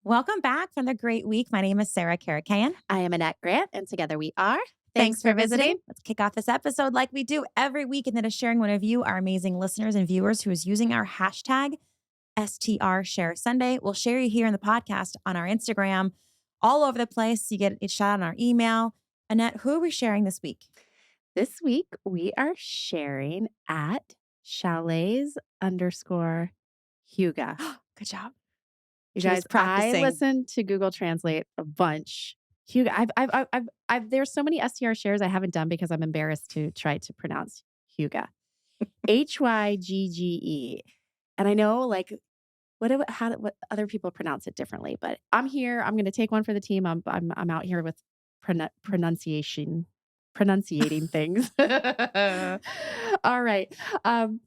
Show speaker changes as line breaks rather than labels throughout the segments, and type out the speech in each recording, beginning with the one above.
Welcome back from the great week. My name is Sarah Karakayan.
I am Annette Grant, and together we are.
Thanks
Thanks
for
for
visiting.
visiting.
Let's kick off this episode like we do every week, and that is sharing one of you, our amazing listeners and viewers, who is using our hashtag STR Share Sunday. We'll share you here in the podcast on our Instagram, all over the place. You get a shout out on our email. Annette, who are we sharing this week?
This week we are sharing at chalets_Huga.
Good job.
You
She was
guys, I
practicing.
listen to Google Translate a bunch. Huga, there's so many STR shares I haven't done because I'm embarrassed to try to pronounce Huga. Hyggge. And I know what other people pronounce it differently, but I'm here. I'm going to take one for the team. I'm out here with pronunciating things. All right. Um,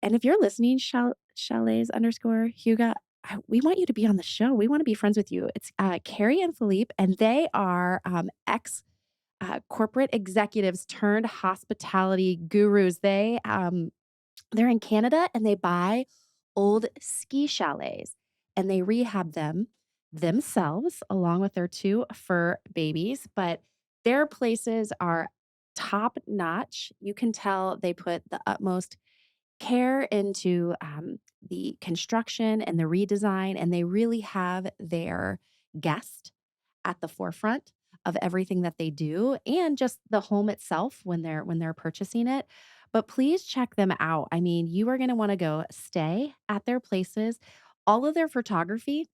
and if you're listening, chalets_Huga, we want you to be on the show. We want to be friends with you. It's Carrie and Philippe, and they are ex corporate executives turned hospitality gurus. They're in Canada and they buy old ski chalets and they rehab them themselves along with their two fur babies. But their places are top notch. You can tell they put the utmost care into the construction and the redesign, and they really have their guest at the forefront of everything that they do and just the home itself when they're purchasing it. But please check them out. I mean, you are going to want to go stay at their places. All of their photography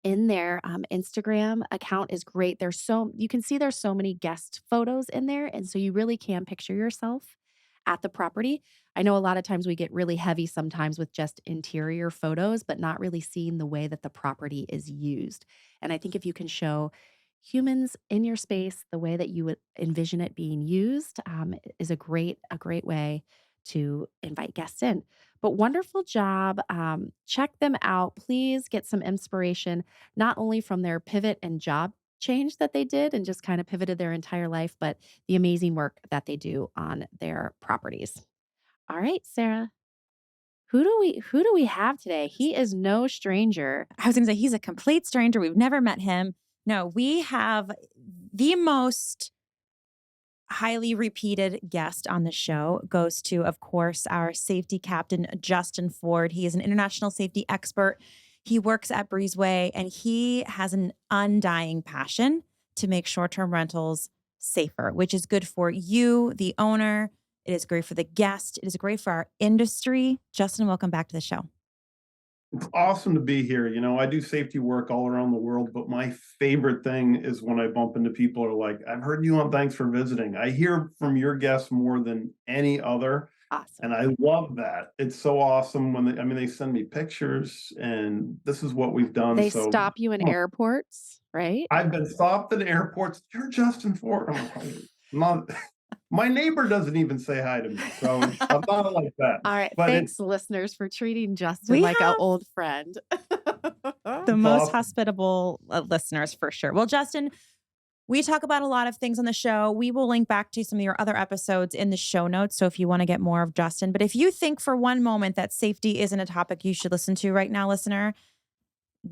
in their Instagram account is great. You can see there's so many guest photos in there. And so you really can picture yourself at the property. I know a lot of times we get really heavy sometimes with just interior photos, but not really seeing the way that the property is used. And I think if you can show humans in your space the way that you would envision it being used, is a great way to invite guests in. But wonderful job. Check them out. Please get some inspiration, not only from their pivot and job change that they did and just kind of pivoted their entire life, but the amazing work that they do on their properties. All right, Sarah. Who do we have today? He is no stranger.
I was going to say, he's a complete stranger. We've never met him. No, we have the most highly repeated guest on the show goes to, of course, our safety captain, Justin Ford. He is an international safety expert. He works at Breezeway and he has an undying passion to make short term rentals safer, which is good for you, the owner. It is great for the guest. It is great for our industry. Justin, welcome back to the show.
It's awesome to be here. I do safety work all around the world, but my favorite thing is when I bump into people who are like, I've heard you on Thanks for Visiting. I hear from your guests more than any other.
Awesome.
And I love that. It's so awesome when they send me pictures and this is what we've done.
They
So
stop you in airports, right?
I've been stopped at airports. You're Justin Ford. I'm like, "I'm not, my neighbor doesn't even say hi to me. So I'm not like that.
All right.
But
Thanks, listeners, for treating Justin
We
like an
have
old friend.
the
it's
most
awesome.
hospitable listeners for sure. Well, Justin, we talk about a lot of things on the show. We will link back to some of your other episodes in the show notes. So if you want to get more of Justin, but if you think for one moment that safety isn't a topic you should listen to right now, listener,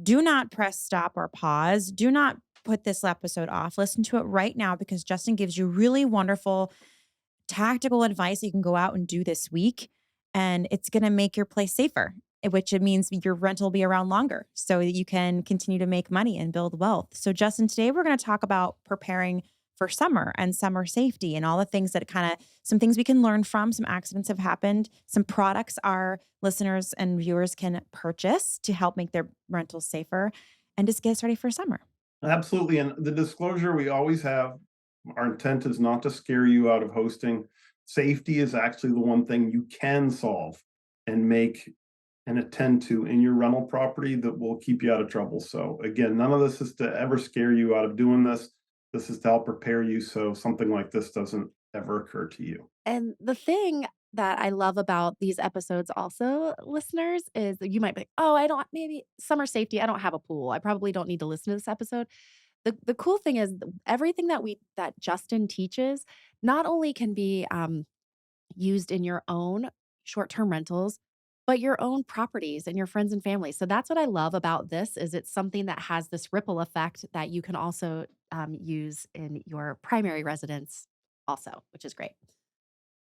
do not press stop or pause. Do not put this episode off. Listen to it right now because Justin gives you really wonderful tactical advice you can go out and do this week. And it's going to make your place safer, which it means your rental will be around longer so that you can continue to make money and build wealth. So, Justin, today we're going to talk about preparing for summer and summer safety and all the things that some things we can learn from. Some accidents have happened, some products our listeners and viewers can purchase to help make their rentals safer and just get us ready for summer.
Absolutely. And the disclosure we always have, our intent is not to scare you out of hosting. Safety is actually the one thing you can solve and make and attend to in your rental property that will keep you out of trouble. So again, none of this is to ever scare you out of doing this. This is to help prepare you so something like this doesn't ever occur to you.
And the thing that I love about these episodes also, listeners, is that you might be like, oh, I don't, maybe summer safety, I don't have a pool. I probably don't need to listen to this episode. The cool thing is everything that Justin teaches not only can be used in your own short-term rentals, but your own properties and your friends and family. So that's what I love about this is it's something that has this ripple effect that you can also use in your primary residence also, which is great.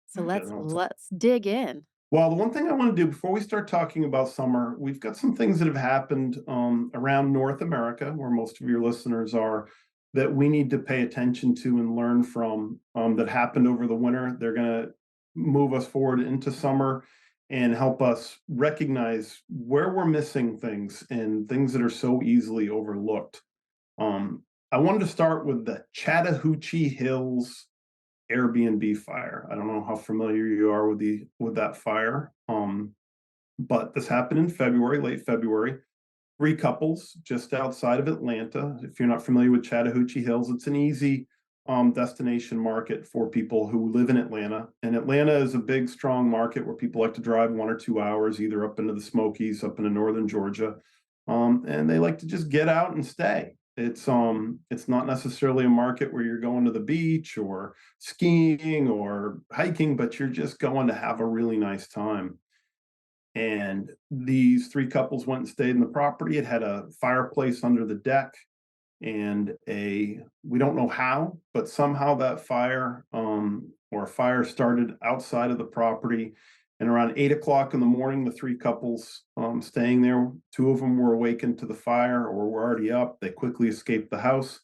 So
Yeah,
let's
no,
let's dig in.
well, the one thing I want to do before we start talking about summer, we've got some things that have happened around North America, where most of your listeners are, that we need to pay attention to and learn from that happened over the winter. They're going to move us forward into summer and help us recognize where we're missing things and things that are so easily overlooked. Um, I wanted to start with the Chattahoochee Hills Airbnb fire. I don't know how familiar you are with the with that fire, but this happened in February, late February. Three couples just outside of Atlanta. If you're not familiar with Chattahoochee Hills, it's an easy destination market for people who live in Atlanta. And Atlanta is a big, strong market where people like to drive 1 or 2 hours, either up into the Smokies, up into northern Georgia, and they like to just get out and stay. It's not necessarily a market where you're going to the beach or skiing or hiking, but you're just going to have a really nice time. And these three couples went and stayed in the property. It had a fireplace under the deck and we don't know how, but somehow that fire or a fire started outside of the property. And around 8 o'clock in the morning, the three couples staying there, two of them were awakened to the fire or were already up. They quickly escaped the house.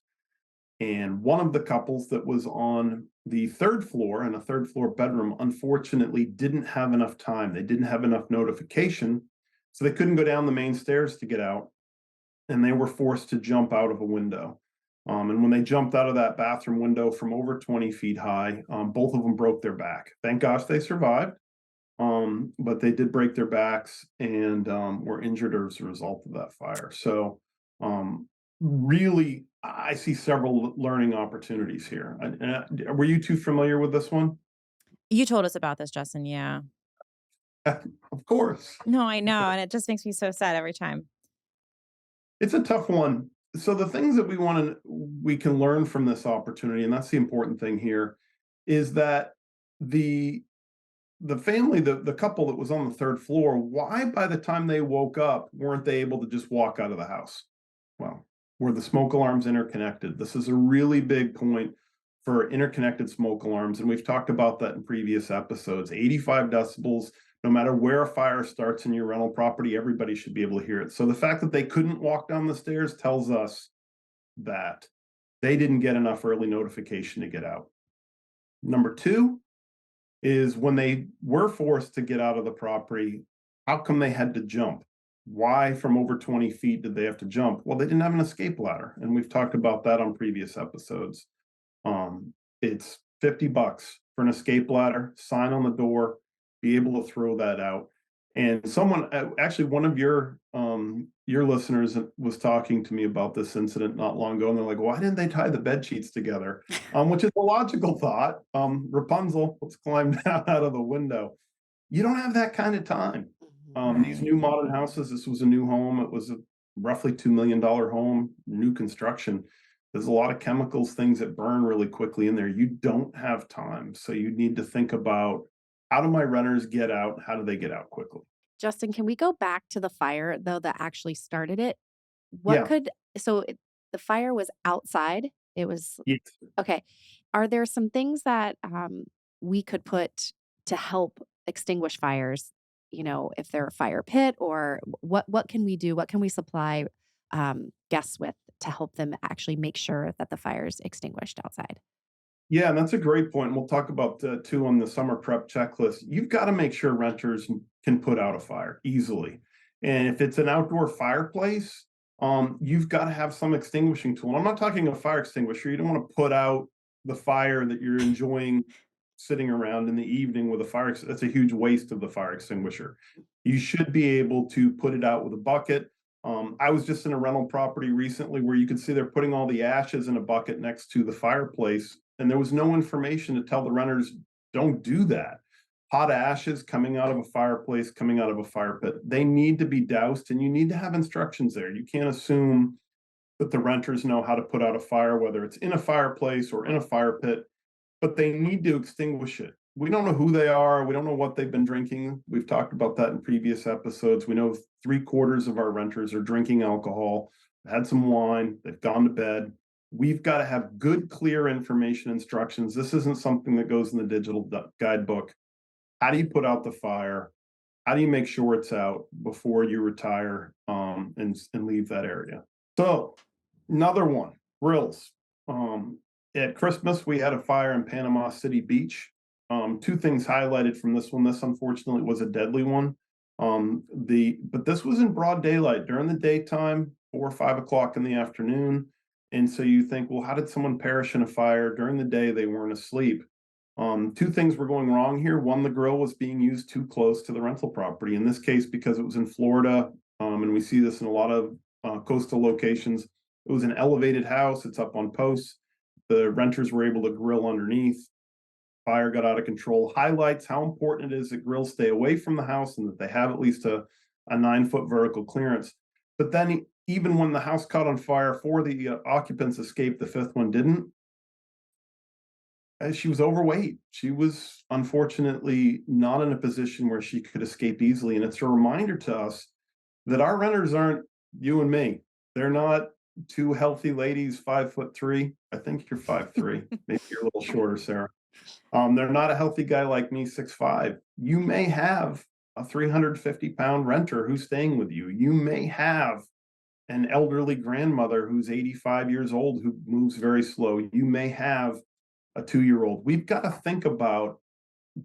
And one of the couples that was on the third floor in a third floor bedroom, unfortunately, didn't have enough time. They didn't have enough notification. So they couldn't go down the main stairs to get out. And they were forced to jump out of a window. And when they jumped out of that bathroom window from over 20 feet high, both of them broke their back. Thank gosh they survived. But they did break their backs and were injured as a result of that fire. So, really, I see several learning opportunities here. Were you too familiar with this one?
You told us about this, Justin. Yeah.
Of course.
No, I know. And it just makes me so sad every time.
It's a tough one. So the things that we can learn from this opportunity, and that's the important thing here, is that the the family, the couple that was on the third floor, why by the time they woke up weren't they able to just walk out of the house? Well, were the smoke alarms interconnected? This is a really big point for interconnected smoke alarms, and we've talked about that in previous episodes. 85 decibels, no matter where a fire starts in your rental property, everybody should be able to hear it. So the fact that they couldn't walk down the stairs tells us that they didn't get enough early notification to get out. Number two is when they were forced to get out of the property, how come they had to jump? Why from over 20 feet did they have to jump? Well, they didn't have an escape ladder. And we've talked about that on previous episodes. It's $50 for an escape ladder, sign on the door, be able to throw that out. And someone, actually, one of your listeners was talking to me about this incident not long ago, and they're like, "Why didn't they tie the bed sheets together?" Which is a logical thought. Rapunzel, let's climb down out of the window. You don't have that kind of time. These
Right.
new modern houses, this was a new home. It was a roughly $2 million home, new construction. There's a lot of chemicals, things that burn really quickly in there. You don't have time. So you need to think about, how do my renters get out? How do they get out quickly?
Justin, can we go back to the fire though that actually started it? What
Yeah.
could so it, the fire was outside? It was
Yes.
okay. Are there some things that we could put to help extinguish fires? You know, if they're a fire pit, or what can we do? What can we supply guests with to help them actually make sure that the fire is extinguished outside?
Yeah, and that's a great point. We'll talk about too on the summer prep checklist. You've got to make sure renters can put out a fire easily. And if it's an outdoor fireplace, you've got to have some extinguishing tool. I'm not talking a fire extinguisher. You don't want to put out the fire that you're enjoying sitting around in the evening with a fire. That's a huge waste of the fire extinguisher. You should be able to put it out with a bucket. I was just in a rental property recently where you could see they're putting all the ashes in a bucket next to the fireplace, and there was no information to tell the renters, don't do that. Hot ashes coming out of a fireplace, coming out of a fire pit, they need to be doused, and you need to have instructions there. You can't assume that the renters know how to put out a fire, whether it's in a fireplace or in a fire pit, but they need to extinguish it. we don't know who they are. We don't know what they've been drinking. We've talked about that in previous episodes. We know 3/4 of our renters are drinking alcohol, had some wine, they've gone to bed. We've got to have good, clear information instructions. This isn't something that goes in the digital guidebook. How do you put out the fire? How do you make sure it's out before you retire, and leave that area? So, another one, grills. At Christmas, we had a fire in Panama City Beach. Two things highlighted from this one. This unfortunately was a deadly one. But this was in broad daylight during the daytime, 4 or 5 o'clock in the afternoon. And so you think, well, how did someone perish in a fire during the day? They weren't asleep. Two things were going wrong here. One, the grill was being used too close to the rental property. In this case, because it was in Florida, and we see this in a lot of coastal locations, it was an elevated house. It's up on posts. The renters were able to grill underneath. Fire got out of control. Highlights how important it is that grills stay away from the house and that they have at least a 9-foot vertical clearance. But then, even when the house caught on fire, 4 of the occupants escaped, the 5th one didn't. She was overweight. She was unfortunately not in a position where she could escape easily. And it's a reminder to us that our renters aren't you and me. They're not two healthy ladies, 5'3". I think you're 5'3". Maybe you're a little shorter, Sarah. They're not a healthy guy like me, 6'5". You may have a 350-pound renter who's staying with you. You may have an elderly grandmother who's 85 years old who moves very slow. You may have a 2-year-old. We've got to think about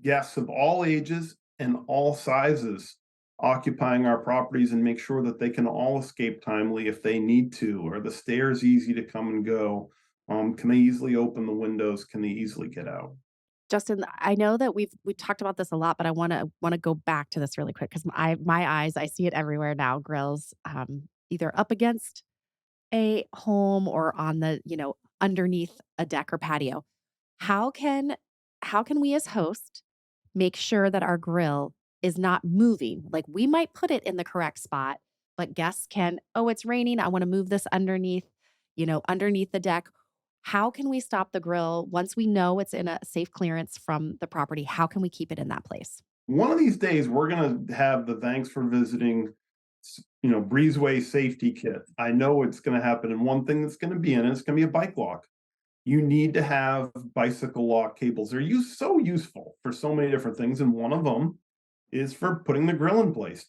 guests of all ages and all sizes occupying our properties and make sure that they can all escape timely if they need to. Are the stairs easy to come and go? Can they easily open the windows? Can they easily get out?
Justin, I know that we talked about this a lot, but I wanna go back to this really quick because my eyes, I see it everywhere now, grills, either up against a home or on the, underneath a deck or patio. How can how can we as hosts make sure that our grill is not moving? Like, we might put it in the correct spot, but guests can, "Oh, it's raining. I wanna move this underneath, underneath the deck." How can we stop the grill once we know it's in a safe clearance from the property? How can we keep it in that place?
One of these days, we're going to have the thanks for visiting, Breezeway safety kit. I know it's going to happen. And one thing that's going to be in it is going to be a bike lock. You need to have bicycle lock cables. They're so useful for so many different things. And one of them is for putting the grill in place.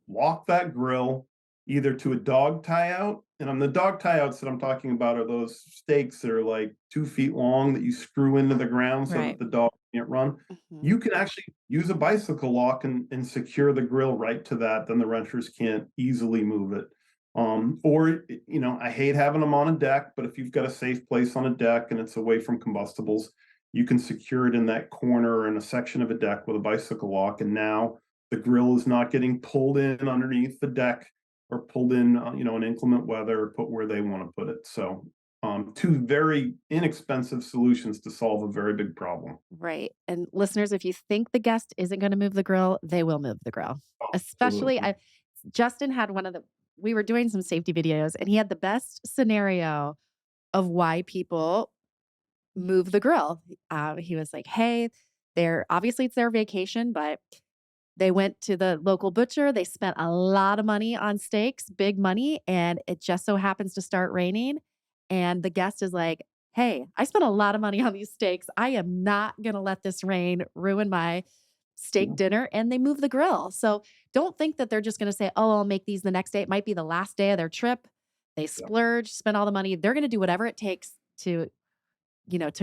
Lock that grill either to a dog tie out. And on the dog tie outs that I'm talking about are those stakes that are like 2 feet long that you screw into the ground so
Right.
that the dog can't run.
Mhm.
You can actually use a bicycle lock and secure the grill right to that. Then the renters can't easily move it. I hate having them on a deck, but if you've got a safe place on a deck and it's away from combustibles, you can secure it in that corner in a section of a deck with a bicycle lock. And now the grill is not getting pulled in underneath the deck or pulled in, in inclement weather or put where they want to put it. So, two very inexpensive solutions to solve a very big problem.
Right. And listeners, if you think the guest isn't going to move the grill, they will move the grill. Especially,
Absolutely.
Justin had we were doing some safety videos and he had the best scenario of why people move the grill. He was like, hey, obviously it's their vacation, but they went to the local butcher. They spent a lot of money on steaks, big money, and it just so happens to start raining. And the guest is like, "Hey, I spent a lot of money on these steaks. I am not going to let this rain ruin my steak
Yeah.
dinner." And they move the grill. So don't think that they're just going to say, "Oh, I'll make these the next day." It might be the last day of their trip. They
Yeah.
splurge, spend all the money. They're going to do whatever it takes to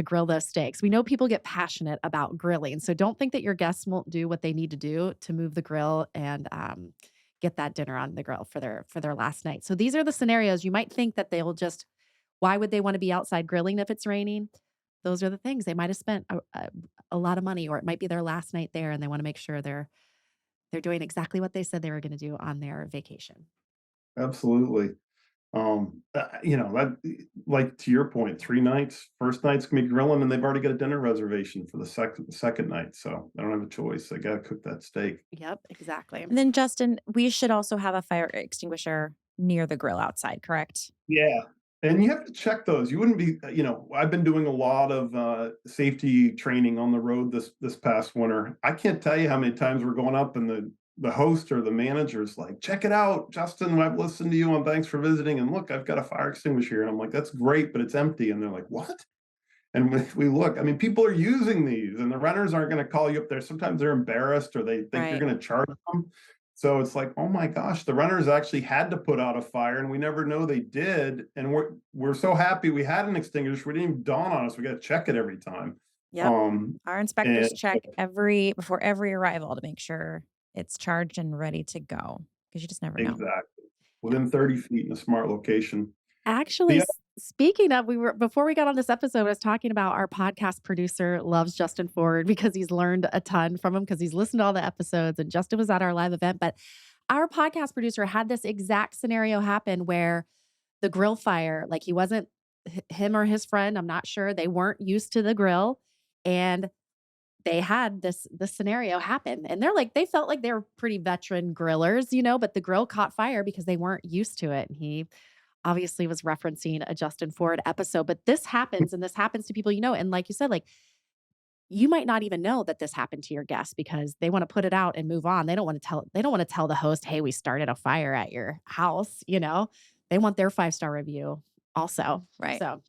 grill those steaks. We know people get passionate about grilling. So don't think that your guests won't do what they need to do to move the grill and get that dinner on the grill for their last night. So these are the scenarios you might think that why would they want to be outside grilling if it's raining? Those are the things they might have spent a lot of money, or it might be their last night there and they want to make sure they're doing exactly what they said they were going to do on their vacation.
Absolutely. That, like to your point, 3 nights. First night's gonna be grilling, and they've already got a dinner reservation for the second night, so I don't have a choice. They got to cook that steak.
Yep, exactly.
And then, Justin, we should also have a fire extinguisher near the grill outside, correct?
Yeah. And you have to check those. You wouldn't be, I've been doing a lot of safety training on the road this past winter. I can't tell you how many times we're going up and the host or the manager's like, check it out, Justin, I've listened to you and thanks for visiting. And look, I've got a fire extinguisher here. And I'm like, that's great, but it's empty. And they're like, what? And we look, I mean, people are using these and the renters aren't going to call you up there. Sometimes they're embarrassed or they think you're
Right.
going to charge them. So it's like, oh my gosh, the renters actually had to put out a fire and we never know they did. And we're so happy we had an extinguisher. We didn't even dawn on us. We got to check it every time.
Yep.
Um,
Our
and
inspectors check before every arrival to make sure it's charged and ready to go because you just never know.
exactly
Yeah.
within 30 feet in a smart location.
Actually,
The
speaking of, before we got on this episode, I was talking about our podcast producer loves Justin Ford because he's learned a ton from him because he's listened to all the episodes and Justin was at our live event. But our podcast producer had this exact scenario happen where the grill fire, like he wasn't him or his friend, I'm not sure, they weren't used to the grill, and they had this scenario happen. And they felt like they were pretty veteran grillers, but the grill caught fire because they weren't used to it. And he obviously was referencing a Justin Ford episode, but this happens and this happens to people, and like you said, like you might not even know that this happened to your guests because they want to put it out and move on. They don't want to tell the host, "Hey, we started a fire at your house." They want their 5-star review also.
Right.
So,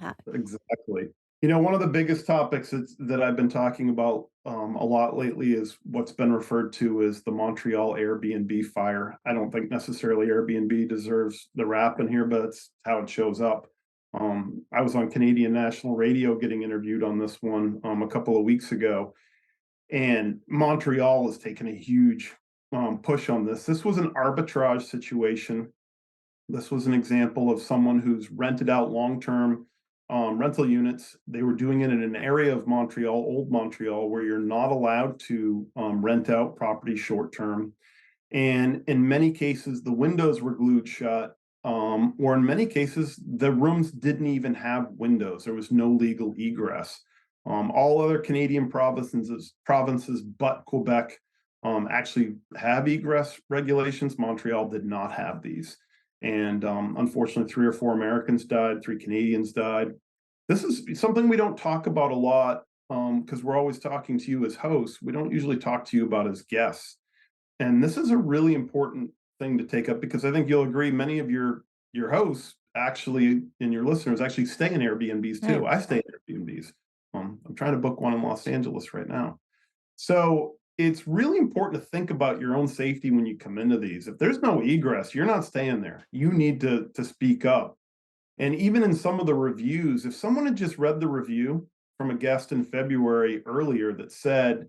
uh,
Exactly. One of the biggest topics that I've been talking about a lot lately is what's been referred to as the Montreal Airbnb fire. I don't think necessarily Airbnb deserves the rap in here, but it's how it shows up. I was on Canadian National Radio getting interviewed on this one a couple of weeks ago, and Montreal has taken a huge push on this. This was an arbitrage situation. This was an example of someone who's rented out long-term rental units. They were doing it in an area of Montreal, old Montreal, where you're not allowed to rent out property short-term. And in many cases, the windows were glued shut, or in many cases, the rooms didn't even have windows. There was no legal egress. All other Canadian provinces but Quebec actually have egress regulations. Montreal did not have these. And unfortunately, 3 or 4 Americans died, 3 Canadians died. This is something we don't talk about a lot because we're always talking to you as hosts. We don't usually talk to you about as guests. And this is a really important thing to take up because I think you'll agree many of your hosts actually and your listeners actually stay in Airbnbs too.
Right.
I stay in Airbnbs. I'm trying to book one in Los Angeles right now. So it's really important to think about your own safety when you come into these. If there's no egress, you're not staying there. You need to speak up. And even in some of the reviews, if someone had just read the review from a guest in February earlier that said,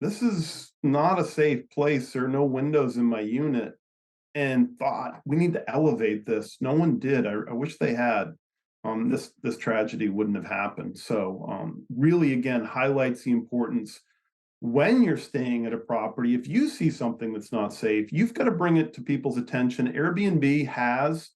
this is not a safe place, there are no windows in my unit, and thought we need to elevate this. No one did. I wish they had. This tragedy wouldn't have happened. So really, again, highlights the importance when you're staying at a property. If you see something that's not safe, you've got to bring it to people's attention. Airbnb has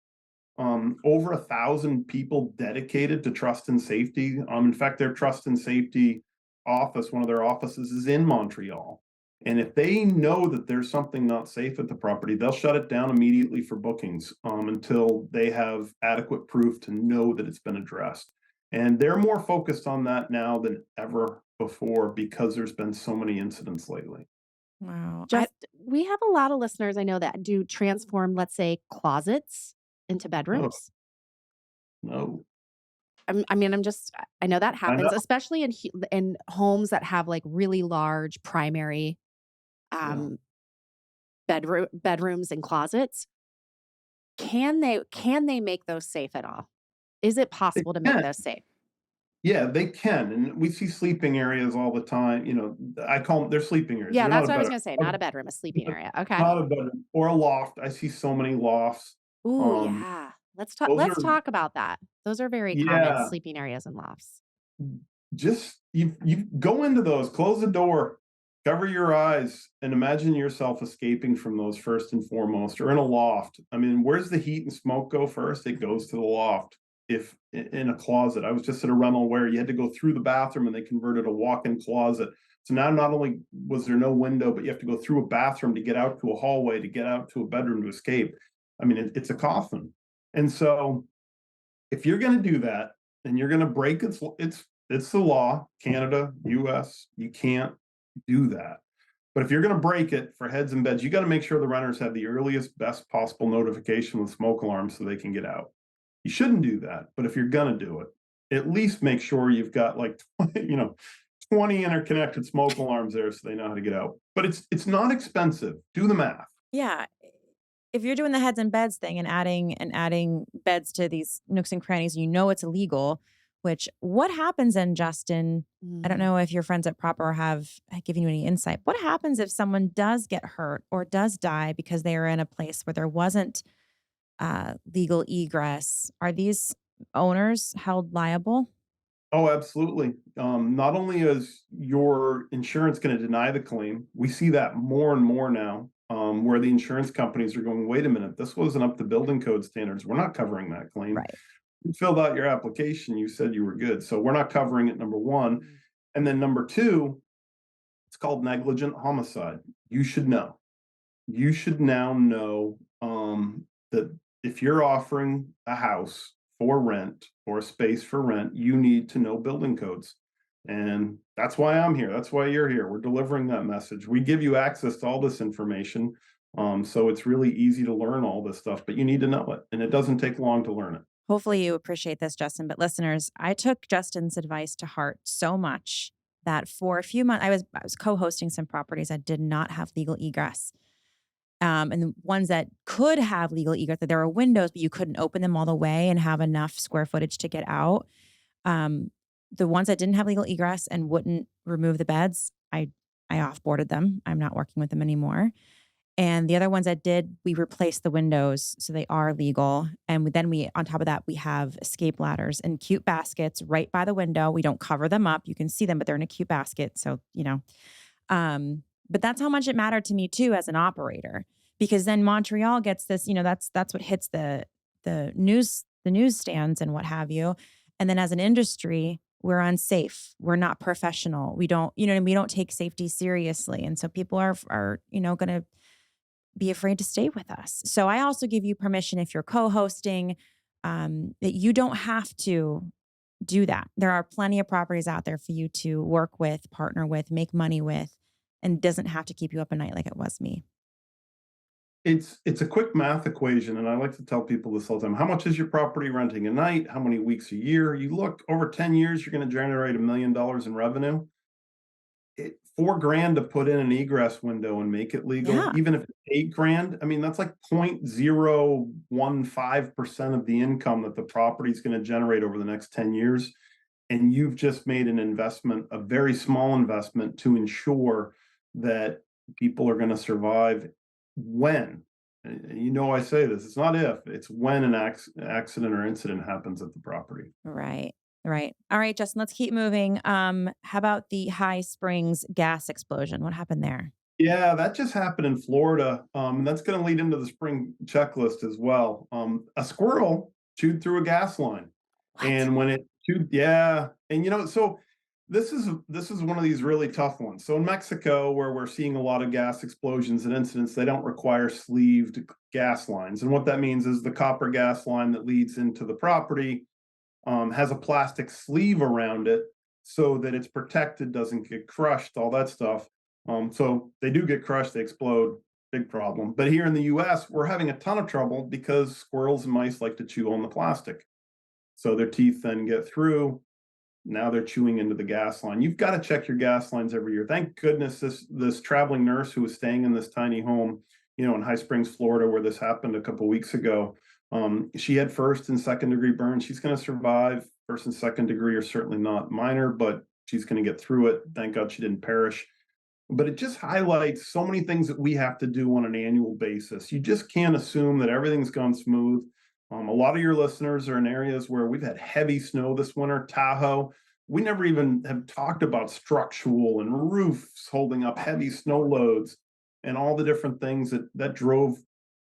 over 1,000 people dedicated to trust and safety. In fact, their trust and safety office, one of their offices is in Montreal. And if they know that there's something not safe at the property, they'll shut it down immediately for bookings until they have adequate proof to know that it's been addressed. And they're more focused on that now than ever before because there's been so many incidents lately.
Wow.
just we have a lot of listeners I know that do transform, let's say, closets into
Oh,
bedrooms.
no.
I know that
I know.
happens, especially in homes that have like really large primary
Yeah.
um, bedrooms and closets. Can they make those safe at all? Is it
They
possible to make
can.
those safe?
Yeah, they can, and we see sleeping areas all the time. I call them they're sleeping areas.
Yeah,
They're not
that's
a
what I was
better,
gonna say. Not a bedroom, a sleeping area. Okay.
not a bedroom or a loft. I see so many lofts.
Ooh,
Um,
yeah. Let's talk.
those
Let's
are
talk about that. Those are very common
yeah.
sleeping areas and lofts.
Just you go into those, close the door, cover your eyes, and imagine yourself escaping from those first and foremost, or in a loft. I mean, where's the heat and smoke go first? It goes to the loft. If in a closet, I was just at a rental where you had to go through the bathroom and they converted a walk-in closet. So now not only was there no window, but you have to go through a bathroom to get out to a hallway, to get out to a bedroom to escape. I mean, it's a coffin. And so If you're going to do that and you're going to break it's the law, Canada, US, you can't do that. But if you're going to break it for heads and beds, you got to make sure the renters have the earliest, best possible notification with smoke alarms so they can get out. You shouldn't do that, but if you're going to do it, at least make sure you've got like 20 interconnected smoke alarms there so they know how to get out. But it's not expensive. Do the math.
Yeah. If you're doing the heads and beds thing and adding beds to these nooks and crannies, you know it's illegal. Which what happens then, Justin? I don't
Mm.
know if your friends at Proper have given you any insight. What happens if someone does get hurt or does die because they are in a place where there wasn't legal egress? Are these owners held liable?
Oh, absolutely. Not only is your insurance going to deny the claim, we see that more and more now, where the insurance companies are going, wait a minute, this wasn't up to building code standards. We're not covering that claim.
Right.
You filled out your application, you said you were good. So we're not covering it, number one.
Mm.
And then number two, it's called negligent homicide. You should know. You should now know that if you're offering a house for rent or a space for rent, you need to know building codes. And that's why I'm here. That's why you're here. We're delivering that message. We give you access to all this information. So it's really easy to learn all this stuff, but you need to know it. And it doesn't take long to learn it.
Hopefully you appreciate this, Justin. But listeners, I took Justin's advice to heart so much that for a few months I was co-hosting some properties that did not have legal egress. And the ones that could have legal egress, that there were windows, but you couldn't open them all the way and have enough square footage to get out. Um, the ones that didn't have legal egress and wouldn't remove the beds, I offboarded them. I'm not working with them anymore. And the other ones that did, we replaced the windows so they are legal. And then on top of that, we have escape ladders and cute baskets right by the window. We don't cover them up. You can see them, but they're in a cute basket. So, but that's how much it mattered to me too as an operator, because then Montreal gets this, that's what hits the newsstands and what have you. And then as an industry, we're unsafe. We're not professional. We don't, we don't take safety seriously. And so people are going to be afraid to stay with us. So I also give you permission if you're co-hosting, that you don't have to do that. There are plenty of properties out there for you to work with, partner with, make money with, and doesn't have to keep you up at night like it was me.
It's a quick math equation, and I like to tell people this all the time. How much is your property renting a night? How many weeks a year? You look over 10 years, you're going to generate $1 million in revenue. $4,000 to put in an egress window and make it legal,
Yeah.
even if it's $8,000. I mean, that's like 0.015% of the income that the property is going to generate over the next 10 years. And you've just made an investment, a very small investment, to ensure that people are going to survive when. I say this, it's not if, it's when an accident or incident happens at the property.
Right. Right. All right, Justin, let's keep moving. How about the High Springs gas explosion? What happened there?
Yeah, that just happened in Florida. That's going to lead into the spring checklist as well. A squirrel chewed through a gas line,
What?
and when it chewed, yeah, and so this is one of these really tough ones. So in Mexico, where we're seeing a lot of gas explosions and incidents, they don't require sleeved gas lines, and what that means is the copper gas line that leads into the property has a plastic sleeve around it so that it's protected, doesn't get crushed, all that stuff. So they do get crushed, they explode, big problem. But here in the US, we're having a ton of trouble because squirrels and mice like to chew on the plastic. So their teeth then get through. Now they're chewing into the gas line. You've got to check your gas lines every year. Thank goodness this traveling nurse who was staying in this tiny home, in High Springs, Florida, where this happened a couple of weeks ago. She had first and second degree burns. She's going to survive. First and second degree are certainly not minor, but she's going to get through it. Thank God she didn't perish. But it just highlights so many things that we have to do on an annual basis. You just can't assume that everything's gone smooth. A lot of your listeners are in areas where we've had heavy snow this winter. Tahoe, we never even have talked about structural and roofs holding up heavy snow loads and all the different things that drove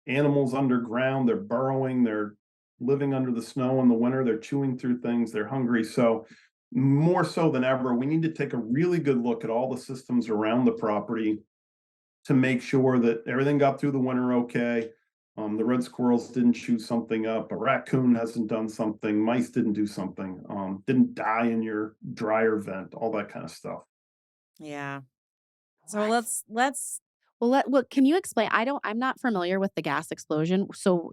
animals underground. They're burrowing, they're living under the snow in the winter, they're chewing through things, they're hungry. So more so than ever, we need to take a really good look at all the systems around the property to make sure that everything got through the winter okay. The red squirrels didn't chew something up, a raccoon hasn't done something, mice didn't do something, didn't die in your dryer vent, all that kind of stuff.
Yeah. So
What?
let's
Well, can you explain? I'm not familiar with the gas explosion. So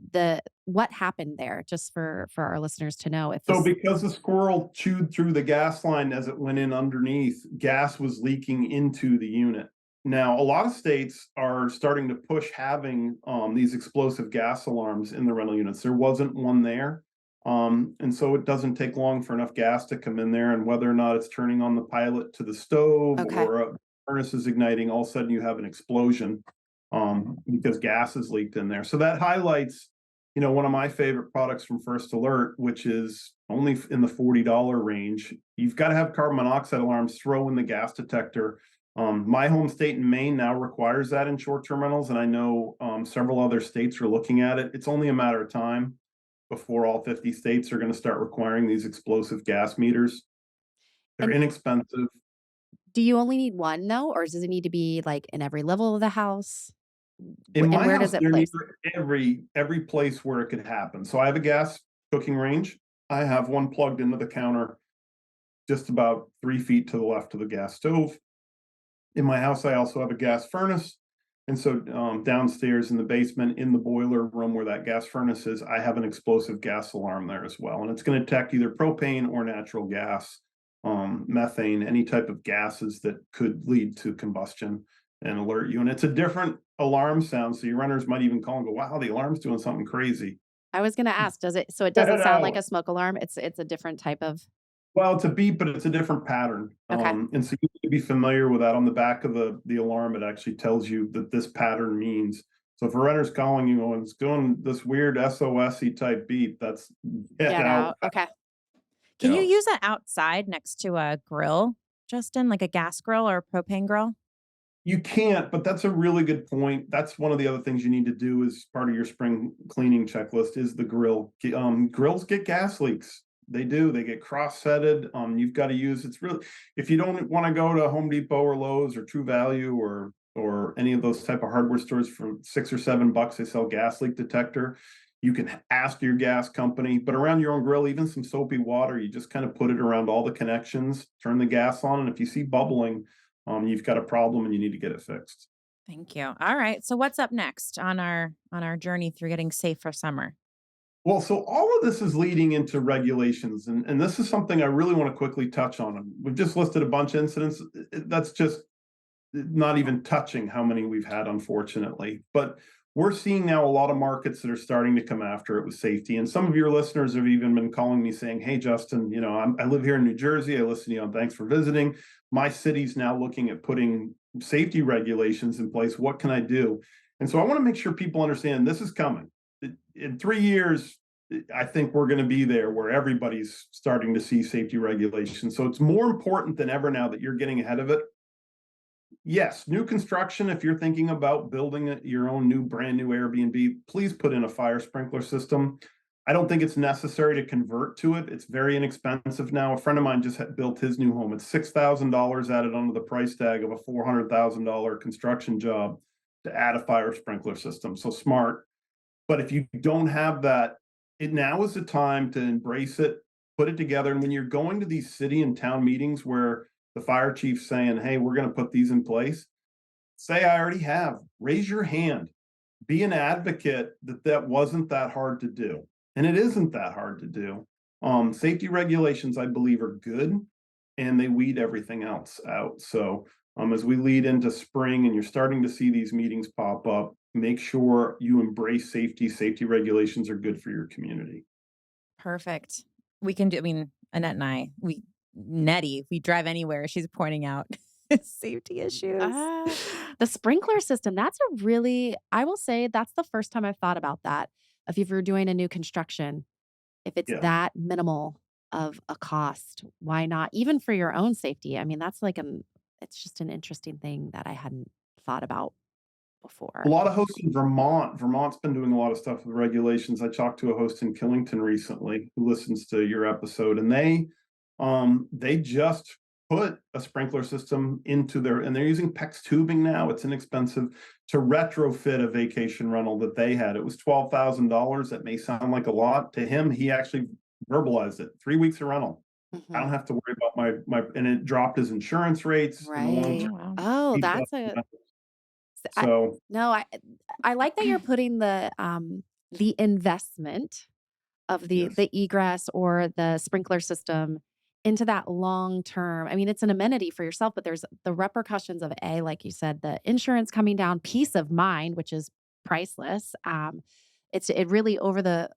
what happened there, just for our listeners to know if
So
this.
because the squirrel chewed through the gas line as it went in underneath, gas was leaking into the unit. Now, a lot of states are starting to push having these explosive gas alarms in the rental units. There wasn't one there. And so it doesn't take long for enough gas to come in there. And whether or not it's turning on the pilot to the stove
Okay.
or a furnace is igniting, all of a sudden you have an explosion because gas is leaked in there. So that highlights, one of my favorite products from First Alert, which is only in the $40 range. You've got to have carbon monoxide alarms throw in the gas detector. My home state in Maine now requires that in short-term rentals, and I know several other states are looking at it. It's only a matter of time before all 50 states are going to start requiring these explosive gas meters. They're
And
inexpensive.
do you only need one though, or does it need to be like in every level of the house?
In
And
my
where does
house,
it
they're near
place?
every place where it could happen. So I have a gas cooking range. I have one plugged into the counter just about 3 feet to the left of the gas stove. In my house, I also have a gas furnace. And so downstairs in the basement, in the boiler room where that gas furnace is, I have an explosive gas alarm there as well. And it's going to detect either propane or natural gas, methane, any type of gases that could lead to combustion and alert you. And it's a different alarm sound. So your renters might even call and go, wow, the alarm's doing something crazy.
I was gonna ask, does it so it doesn't sound like
No.
a smoke alarm? It's a different type of.
Well, it's a beep, but it's a different pattern.
Okay.
And so you need to be familiar with that. On the back of the alarm, it actually tells you that this pattern means. So if a renter's calling you and it's doing this weird SOS-y type beep, that's get
Get
out.
out. Okay.
can you
Yeah.
use that outside next to a grill, Justin, like a gas grill or a propane grill?
You can't, but that's a really good point. That's one of the other things you need to do as part of your spring cleaning checklist is the grill. Grills get gas leaks. They do. They get cross-setted. You've got to use. It's really if you don't want to go to Home Depot or Lowe's or True Value or any of those type of hardware stores for $6 or $7, they sell gas leak detector. You can ask your gas company, but around your own grill, even some soapy water, you just kind of put it around all the connections, turn the gas on, and if you see bubbling, you've got a problem and you need to get it fixed.
Thank you. All right. So what's up next on our journey through getting safe for summer?
Well, so all of this is leading into regulations, and this is something I really want to quickly touch on. We've just listed a bunch of incidents. That's just not even touching how many we've had, unfortunately. But we're seeing now a lot of markets that are starting to come after it with safety. And some of your listeners have even been calling me saying, hey, Justin, I live here in New Jersey. I listen to you on Thanks for Visiting. My city's now looking at putting safety regulations in place. What can I do? And so I want to make sure people understand this is coming. In 3 years, I think we're going to be there where everybody's starting to see safety regulations. So it's more important than ever now that you're getting ahead of it. Yes, new construction, if you're thinking about building your own brand new Airbnb, please put in a fire sprinkler system. I don't think it's necessary to convert to it. It's very inexpensive now. A friend of mine just built his new home. It's $6,000 added onto the price tag of a $400,000 construction job to add a fire sprinkler system. So smart. But if you don't have that, now is the time to embrace it, put it together. And when you're going to these city and town meetings where the fire chief's saying, hey, we're going to put these in place, say, I already have. Raise your hand. Be an advocate that wasn't that hard to do. And it isn't that hard to do. Safety regulations, I believe, are good and they weed everything else out. So as we lead into spring and you're starting to see these meetings pop up, make sure you embrace safety. Safety regulations are good for your community.
Perfect. We can do, I mean, Annette and I, we drive anywhere. She's pointing out safety issues.
The sprinkler system, that's a really I will say that's the first time I've thought about that. If you're doing a new construction, if it's
Yeah.
that minimal of a cost, why not? Even for your own safety. I mean, that's like it's just an interesting thing that I hadn't thought about
A
before.
lot of hosts in Vermont. Vermont's been doing a lot of stuff with regulations. I talked to a host in Killington recently who listens to your episode, and they just put a sprinkler system into their, and they're using PEX tubing now. It's inexpensive to retrofit a vacation rental that they had. It was $12,000. That may sound like a lot to him. He actually verbalized it. 3 weeks of rental. I don't
Mhm.
have to worry about my, and it dropped his insurance rates in the long
Right.
term.
Oh, wow.
Oh,
He
that's
dropped
a
them.
I
So
no, I like that you're putting the investment of
yes,
the egress or the sprinkler system into that long term. I mean, it's an amenity for yourself, but there's the repercussions of A, like you said, the insurance coming down, peace of mind, which is priceless. It really over the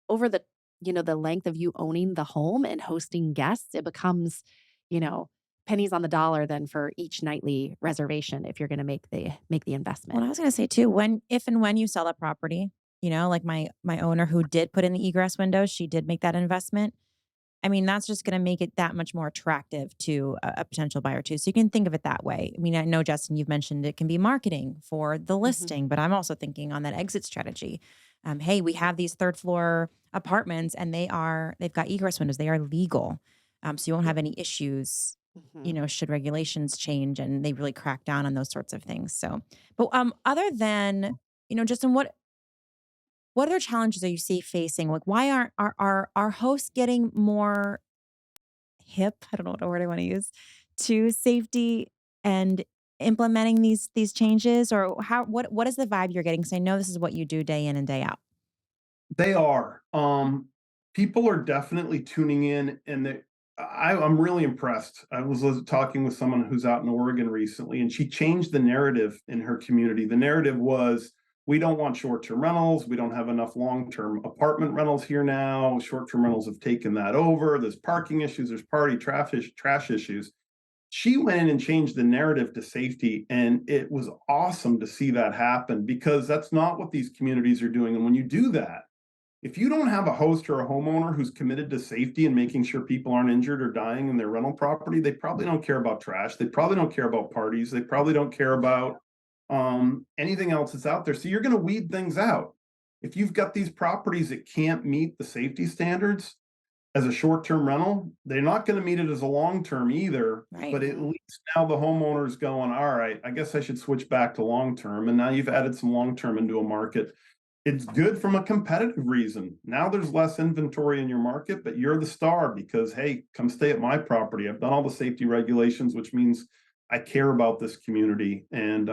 the length of you owning the home and hosting guests, it becomes, you know, pennies on the dollar then for each nightly reservation if you're going to make the
Well,
investment.
I was gonna say too, when if and when you sell a property, like my owner who did put in the egress windows, she did make that investment. I mean, that's just gonna make it that much more attractive to a potential buyer too. So you can think of it that way. I mean, I know Justin, you've mentioned it can be marketing for the
Mhm.
listing, but I'm also thinking on that exit strategy. Hey, we have these third floor apartments and they've got egress windows. They are legal. So you won't
yeah,
have any issues,
Mhm.
should regulations change and they really crack down on those sorts of things. So, but other than, Justin, what other challenges are you see facing? Like, why aren't our hosts getting more hip? I don't know what word I want to use to safety and implementing these changes, or what is the vibe you're getting? Because I know this is what you do day in and day out.
they are. People are definitely tuning in, and I'm really impressed. I was talking with someone who's out in Oregon recently, and she changed the narrative in her community. The narrative was, we don't want short-term rentals. We don't have enough long-term apartment rentals here now. Short-term rentals have taken that over. There's parking issues. There's party trash issues. She went in and changed the narrative to safety, and it was awesome to see that happen, because that's not what these communities are doing. And when you do that, if you don't have a host or a homeowner who's committed to safety and making sure people aren't injured or dying in their rental property, they probably don't care about trash. They probably don't care about parties. They probably don't care about anything else that's out there. So you're going to weed things out. If you've got these properties that can't meet the safety standards as a short-term rental, they're not going to meet it as a long-term either.
Right.
But at
Mhm.
least now the homeowner's going, all right, I guess I should switch back to long-term. And now you've added some long-term into a market. It's good from a competitive reason. Now there's less inventory in your market, but you're the star because, hey, come stay at my property. I've done all the safety regulations, which means I care about this community. And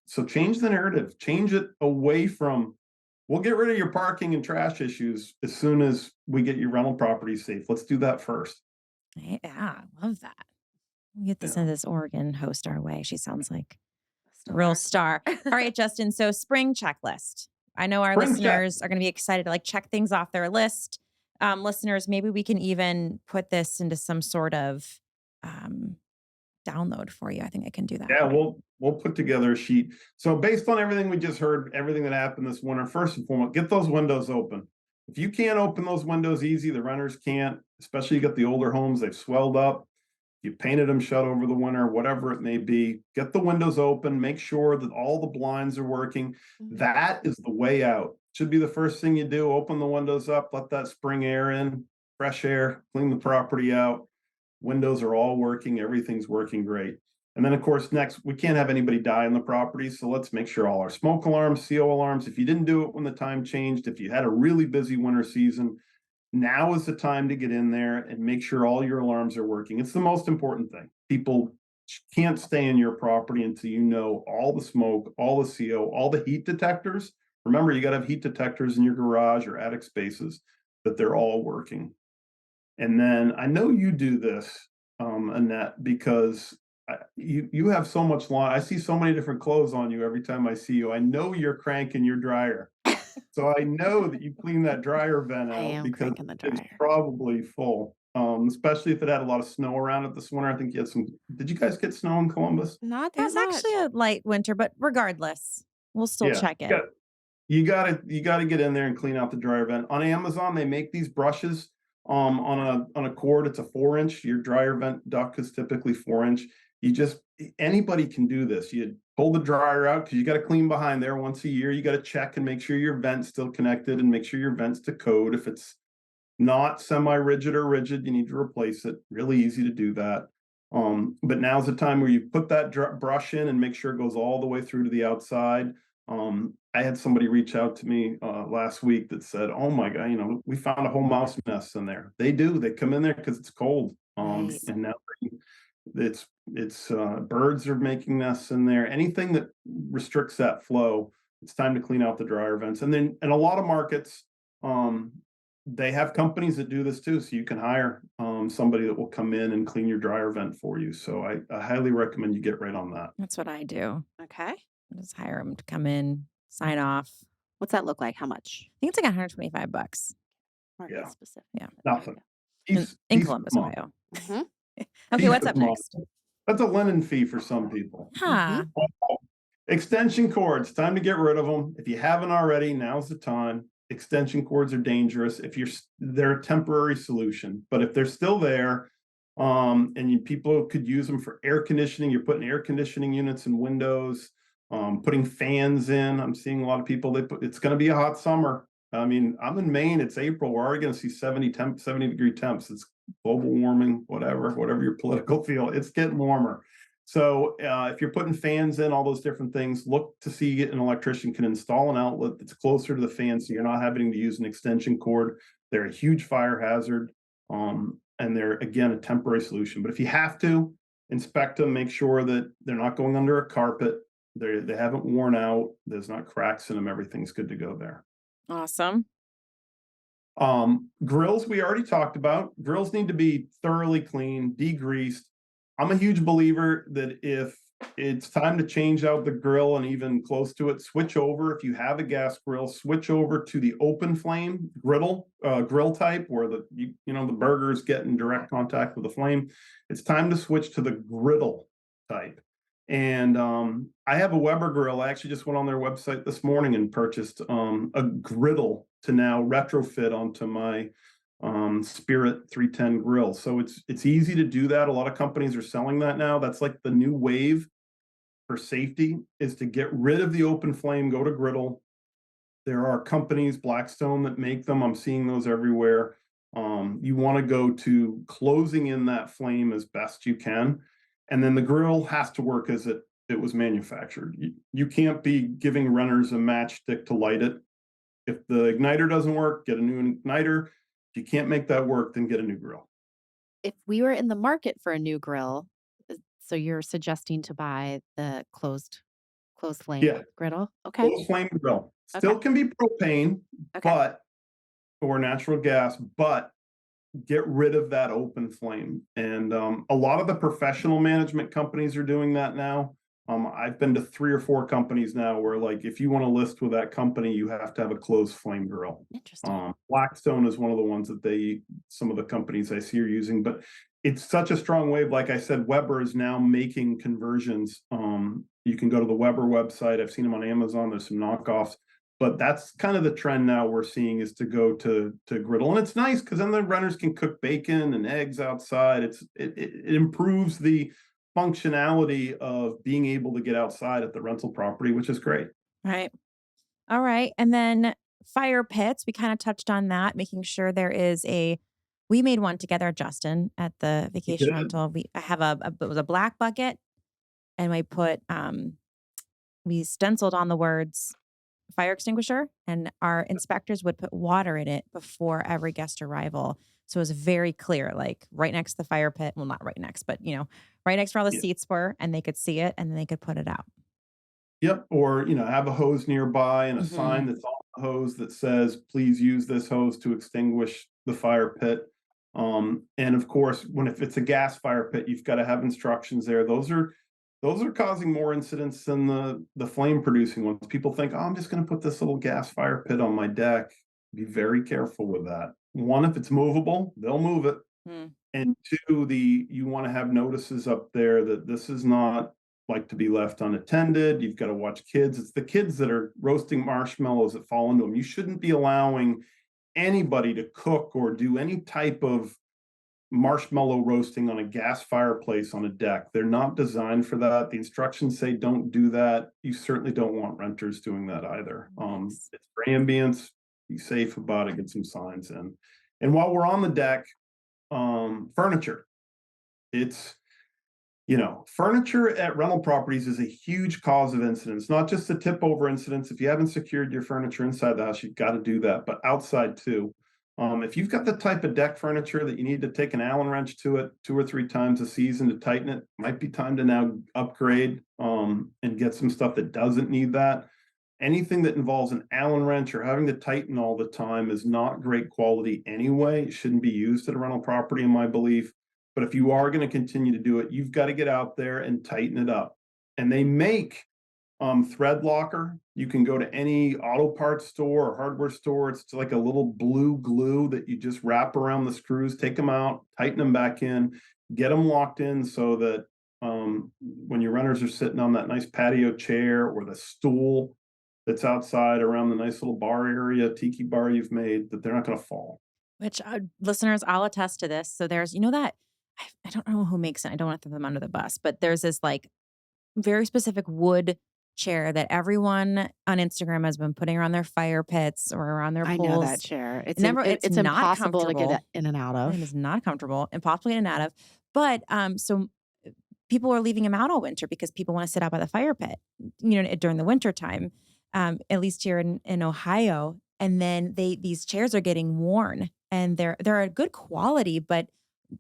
so change the narrative, change it away from, we'll get rid of your parking and trash issues as soon as we get your rental property safe. Let's do that first.
Yeah, I love that. We get to
Yeah.
send this Oregon host our way. She sounds like a real
Star.
star. All right, Justin. So spring checklist. I know our
Spring check.
listeners are going to be excited to like check things off their list. Listeners, maybe we can even put this into some sort of um, download for you. I think I can do that.
Yeah, we'll put together a sheet. So based on everything we just heard, everything that happened this winter, first and foremost, get those windows open. If you can't open those windows easy, the renters can't, especially you got the older homes, they've swelled up. You painted them shut over the winter, whatever it may be. Get the windows open, make sure that all the blinds are working.
Mhm.
That is the way out. Should be the first thing you do. Open the windows up, let that spring air in, fresh air, clean the property out. Windows are all working, everything's working great. And then, of course, next, we can't have anybody die on the property. So let's make sure all our smoke alarms, CO alarms, if you didn't do it when the time changed, if you had a really busy winter season, now is the time to get in there and make sure all your alarms are working. It's the most important thing. People can't stay in your property until you know all the smoke, all the CO, all the heat detectors. Remember, you got to have heat detectors in your garage or attic spaces, that they're all working. And then I know you do this, Annette, because you have so much lawn. I see so many different clothes on you every time I see you. I know you're cranking your dryer. So I know that you clean that dryer vent
I
out
am
because
cranking the
it's
dryer.
probably full. Especially if it had a lot of snow around it this winter. I think you had some. Did you guys get snow in Columbus?
Not
It
that
was actually
much.
a light winter, but regardless, we'll still
Yeah.
check it.
You gotta get in there and clean out the dryer vent. On Amazon, they make these brushes on a cord. It's a 4 inch. Your dryer vent duct is typically 4 inch. You just Anybody can do this. You pull the dryer out because you got to clean behind there once a year. You got to check and make sure your vent's still connected and make sure your vent's to code. If it's not semi-rigid or rigid, you need to replace it. Really easy to do that. But now's the time where you put that brush in and make sure it goes all the way through to the outside. I had somebody reach out to me last week that said, "Oh my God, we found a whole mouse nest in there." They do. They come in there because it's cold,
Right.
and now it's birds are making nests in there. Anything that restricts that flow, it's time to clean out the dryer vents. And then in a lot of markets, um, they have companies that do this too, so you can hire somebody that will come in and clean your dryer vent for you. So I highly recommend you get right on that.
That's what I do.
Okay.
I just hire them to come in, sign off.
What's that look like? How much?
I think it's like $125.
Market
Yeah,
specific.
Yeah.
There you
nothing.
go.
In
Piece of
Columbus,
money.
Ohio.
Mhm.
Okay,
Piece
what's
of
up
money.
next?
That's a linen fee for some people.
Huh.
Extension cords, time to get rid of them. If you haven't already, now's the time. Extension cords are dangerous. They're a temporary solution, but if they're still there, people could use them for air conditioning. You're putting air conditioning units in windows, putting fans in. I'm seeing a lot of people. It's going to be a hot summer. I mean, I'm in Maine. It's April. We're already going to see 70-degree temps. It's global warming, whatever your political feel. It's getting warmer. So if you're putting fans in, all those different things, look to see an electrician can install an outlet that's closer to the fan, so you're not having to use an extension cord. They're a huge fire hazard, and they're, again, a temporary solution. But if you have to, inspect them, make sure that they're not going under a carpet, they haven't worn out, there's not cracks in them, everything's good to go there.
Awesome.
Grills we already talked about. Grills need to be thoroughly clean, degreased. I'm a huge believer that if it's time to change out the grill and even close to it, switch over. If you have a gas grill, switch over to the open flame grill type where the burgers get in direct contact with the flame. It's time to switch to the griddle type. And I have a Weber grill. I actually just went on their website this morning and purchased a griddle to now retrofit onto my Spirit 310 grill. So it's easy to do that. A lot of companies are selling that now. That's like the new wave for safety, is to get rid of the open flame, go to griddle. There are companies, Blackstone, that make them. I'm seeing those everywhere. You want to go to closing in that flame as best you can. And then the grill has to work as it was manufactured. You can't be giving renters a matchstick to light it. If the igniter doesn't work, get a new igniter. If you can't make that work, then get a new grill.
If we were in the market for a new grill, so you're suggesting to buy the closed flame
Yeah,
griddle? Okay.
closed flame grill.
Okay.
Still can be propane,
Okay.
but or natural gas, but get rid of that open flame. And a lot of the professional management companies are doing that now. I've been to 3 or 4 companies now where, like, if you want to list with that company, you have to have a closed flame grill.
Interesting.
Blackstone is one of the ones that some of the companies I see are using, but it's such a strong wave. Like I said, Weber is now making conversions. You can go to the Weber website. I've seen them on Amazon. There's some knockoffs. But that's kind of the trend now we're seeing, is to go to griddle. And it's nice because then the renters can cook bacon and eggs outside. It improves the functionality of being able to get outside at the rental property, which is great.
Right. All right. And then fire pits, we kind of touched on that, making sure we made one together, Justin, at the
You
vacation
did?
rental. I have it was a black bucket, and we stenciled on the words fire extinguisher, and our inspectors would put water in it before every guest arrival. So it was very clear, like right next to the fire pit. Well, not right next, but right next to where all the
Yeah.
seats were, and they could see it and then they could put it out.
Yep. Or, have a hose nearby and a sign
Mhm.
that's on the hose that says, please use this hose to extinguish the fire pit. And of course, if it's a gas fire pit, you've got to have instructions there. Those are causing more incidents than the flame producing ones. People think, oh, I'm just going to put this little gas fire pit on my deck. Be very careful with that. One, if it's movable, they'll move it.
Mm.
And 2, you want to have notices up there that this is not like to be left unattended. You've got to watch kids. It's the kids that are roasting marshmallows that fall into them. You shouldn't be allowing anybody to cook or do any type of marshmallow roasting on a gas fireplace on a deck. They're not designed for that. The instructions say don't do that. You certainly don't want renters doing that either.
Nice.
It's for ambience. Be safe about it. Get some signs in. And while we're on the deck, furniture. It's Furniture at rental properties is a huge cause of incidents, not just the tip over incidents. If you haven't secured your furniture inside the house, you've got to do that, but outside too. If you've got the type of deck furniture that you need to take an Allen wrench to it 2 or 3 times a season to tighten it, might be time to now upgrade and get some stuff that doesn't need that. Anything that involves an Allen wrench or having to tighten all the time is not great quality anyway. It shouldn't be used at a rental property, in my belief. But if you are going to continue to do it, you've got to get out there and tighten it up. And they make thread locker. You can go to any auto parts store or hardware store. It's like a little blue glue that you just wrap around the screws, take them out, tighten them back in, get them locked in so that when your renters are sitting on that nice patio chair or the stool that's outside around the nice little bar area, tiki bar you've made, that they're not going to fall.
Which listeners, I'll attest to this. So there's, that I don't know who makes it. I don't want to throw them under the bus, but there's this like very specific wood chair that everyone on Instagram has been putting around their fire pits or around their
I know that
pools.
chair.
It's not
impossible to get
comfortable.
in and out of.
It is not comfortable, impossible to get in and out of. But so people are leaving them out all winter because people want to sit out by the fire pit, during the winter time, at least here in Ohio. And then these chairs are getting worn and they're a good quality, but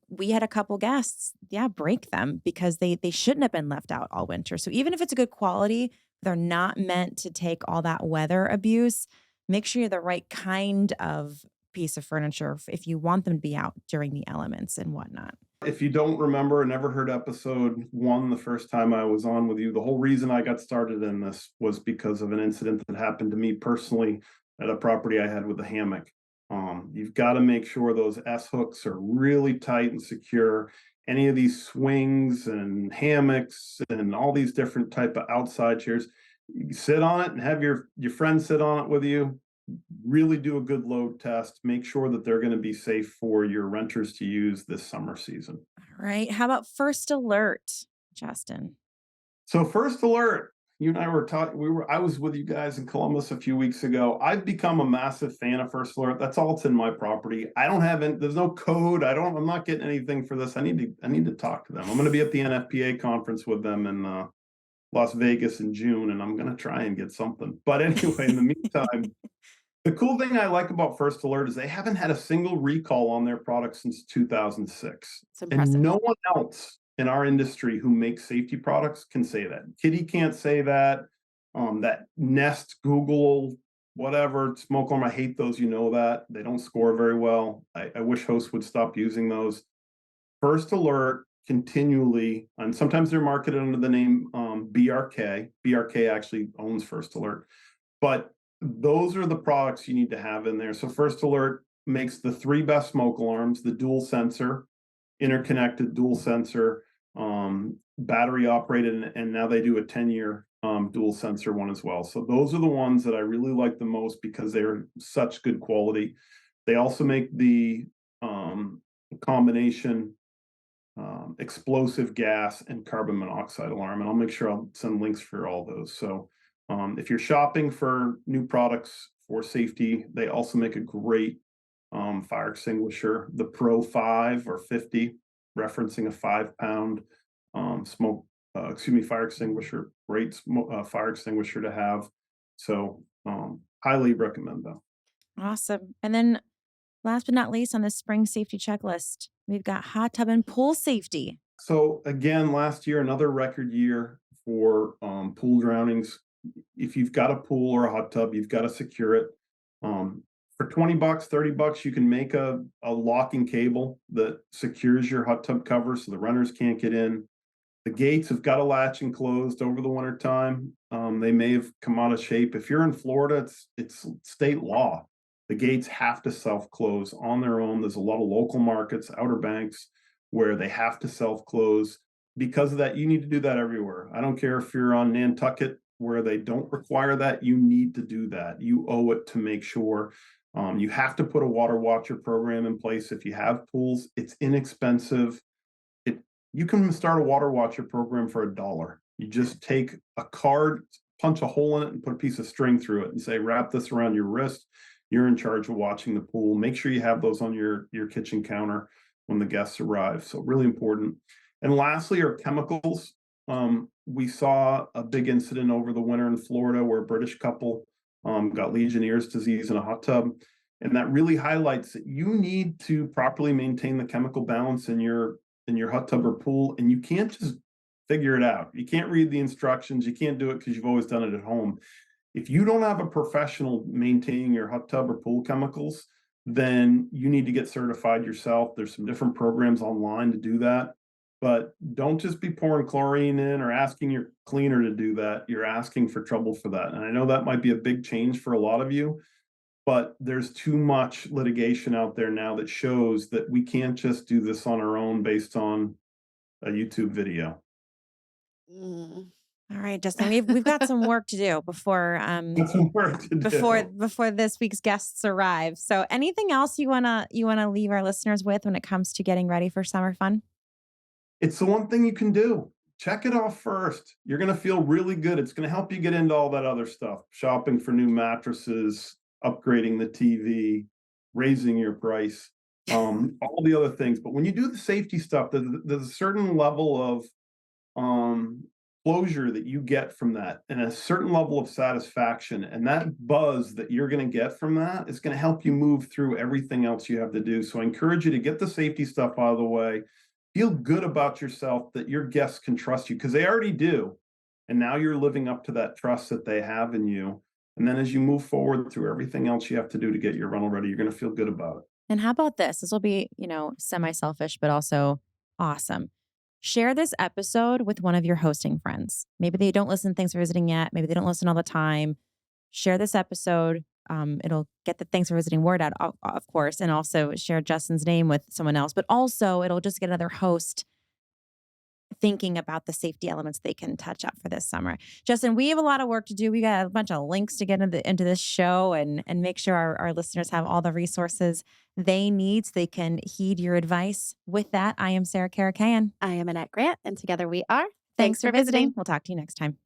we had a couple guests, break them because they shouldn't have been left out all winter. So even if it's a good quality, they're not meant to take all that weather abuse. Make sure you're the right kind of piece of furniture if you want them to be out during the elements and whatnot.
If you don't remember and never heard episode 1 the first time I was on with you, the whole reason I got started in this was because of an incident that happened to me personally at a property I had with a hammock. You've got to make sure those S hooks are really tight and secure. Any of these swings and hammocks and all these different type of outside chairs, you sit on it and have your friend sit on it with you. Really do a good load test. Make sure that they're going to be safe for your renters to use this summer season.
All right. How about first alert, Justin?
So first alert, you and I were talking, I was with you guys in Columbus a few weeks ago. I've become a massive fan of First Alert. That's all it's in my property. I don't have there's no code. I'm not getting anything for this. I need to talk to them. I'm going to be at the NFPA conference with them in Las Vegas in June, and I'm going to try and get something. But anyway, in the meantime, the cool thing I like about First Alert is they haven't had a single recall on their product since 2006.
It's impressive.
And no one else in our industry who makes safety products can say that. Kitty can't say that. That Nest, Google, whatever, smoke alarm, I hate those, that. They don't score very well. I wish hosts would stop using those. First Alert continually, and sometimes they're marketed under the name BRK. BRK actually owns First Alert. But those are the products you need to have in there. So First Alert makes the 3 best smoke alarms: the dual sensor, interconnected dual sensor, battery operated, and now they do a 10-year dual sensor one as well. So those are the ones that I really like the most because they're such good quality. They also make the combination explosive gas and carbon monoxide alarm, and I'll make sure I'll send links for all those. So if you're shopping for new products for safety, they also make a great fire extinguisher, the Pro 5 or 50, referencing a 5-pound fire extinguisher. Great fire extinguisher to have. So highly recommend them.
Awesome. And then last but not least on the spring safety checklist, we've got hot tub and pool safety.
So again, last year, another record year for pool drownings. If you've got a pool or a hot tub, you've got to secure it. For $20, $30, you can make a locking cable that secures your hot tub cover so the runners can't get in. The gates have got to latch and closed over the winter time. They may have come out of shape. If you're in Florida, it's state law. The gates have to self-close on their own. There's a lot of local markets, Outer Banks, where they have to self-close. Because of that, you need to do that everywhere. I don't care if you're on Nantucket where they don't require that. You need to do that. You owe it to make sure. You have to put a water watcher program in place. If you have pools, it's inexpensive. You can start a water watcher program for $1. You just take a card, punch a hole in it, and put a piece of string through it and say, wrap this around your wrist. You're in charge of watching the pool. Make sure you have those on your kitchen counter when the guests arrive. So really important. And lastly are chemicals. We saw a big incident over the winter in Florida where a British couple got Legionnaire's disease in a hot tub. And that really highlights that you need to properly maintain the chemical balance in your hot tub or pool, and you can't just figure it out. You can't read the instructions. You can't do it because you've always done it at home. If you don't have a professional maintaining your hot tub or pool chemicals, then you need to get certified yourself. There's some different programs online to do that. But don't just be pouring chlorine in or asking your cleaner to do that. You're asking for trouble for that. And I know that might be a big change for a lot of you, but there's too much litigation out there now that shows that we can't just do this on our own based on a YouTube video.
Mm.
All right, Justin, we've got some work to do before
That's some work to do.
before this week's guests arrive. So anything else you wanna leave our listeners with when it comes to getting ready for summer fun?
It's the one thing you can do. Check it off first. You're going to feel really good. It's going to help you get into all that other stuff, shopping for new mattresses, upgrading the TV, raising your price, all the other things. But when you do the safety stuff, there's a certain level of closure that you get from that and a certain level of satisfaction. And that buzz that you're going to get from that is going to help you move through everything else you have to do. So I encourage you to get the safety stuff out of the way. Feel good about yourself that your guests can trust you because they already do. And now you're living up to that trust that they have in you. And then as you move forward through everything else you have to do to get your rental ready, you're going to feel good about it.
And how about this? This will be, semi-selfish, but also awesome. Share this episode with one of your hosting friends. Maybe they don't listen to Thanks for Visiting yet. Maybe they don't listen all the time. Share this episode. It'll get the Thanks for Visiting word out, of course, and also share Justin's name with someone else. But also, it'll just get another host thinking about the safety elements they can touch up for this summer. Justin, we have a lot of work to do. We got a bunch of links to get into this show and make sure our listeners have all the resources they need so they can heed your advice. With that, I am Sarah Karakayan.
I am Annette Grant, and together we are
Thanks for visiting. We'll talk to you next time.